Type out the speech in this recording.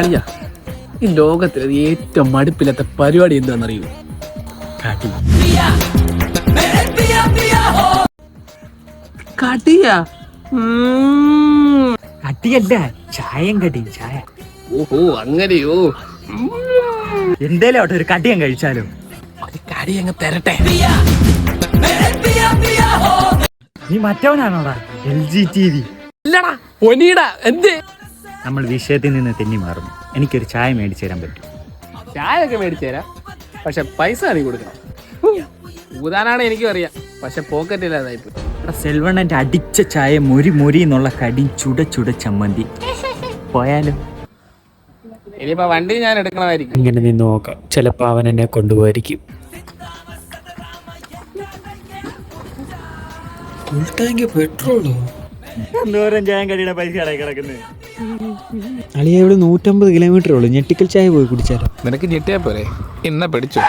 അയ്യ, ഈ ലോകത്തിലെ ഏറ്റവും മടുപ്പില്ലാത്ത പരിപാടി എന്താണെന്നറിയൂ? കടി. കടിയാ? കടിയല്ല, ചായം കടി, ചായ. ഓഹോ, അങ്ങനെയോ? എന്തേലും അവിടെ ഒരു കടിയം കഴിച്ചാലോ? ഒരു കടി അങ്ങ് തരട്ടെ. നീ മറ്റവനാണോടാ? LGTV. ഇല്ലടാ പൊന്നീടാ, എന്തേ? നമ്മൾ വിഷയത്തിൽ നിന്ന് തെന്നി മാറുന്നു. എനിക്കൊരു ചായ മേടിച്ചു തരാൻ പറ്റും? ചായ ഒക്കെ മേടിച്ചു തരാം, പക്ഷെ പൈസ നീ കൊടുക്കണം. ഊതാനാണ് എനിക്കും അറിയാം, പക്ഷെ പോക്കറ്റ് ഇല്ലാതായിപ്പോ. സെൽവണ്ണന്റെ അടിച്ച ചായ, മൊരി മൊരി എന്നുള്ള കടി, ചുട ചുട ചമ്മന്തി. പോയാലും ഇനിയിപ്പോ വണ്ടി ഞാൻ എടുക്കണമായിരിക്കും. ഇങ്ങനെ നിന്ന് നോക്കാം, ചിലപ്പോൾ അവൻ എന്നെ കൊണ്ടുപോയിരിക്കും. Full tank പെട്രോളോ? എന്തോരം ചായം കടിയുടെ പൈസ കിടക്കുന്നത്. അളിയ ഇവിടെ 150 കിലോമീറ്റർ ഉള്ളു. ഞെട്ടിക്കൽ ചായ പോയി കുടിച്ചാലോ? നിനക്ക് ഞെട്ടിയാ പോരെ? ഇന്ന പിടിച്ചോ.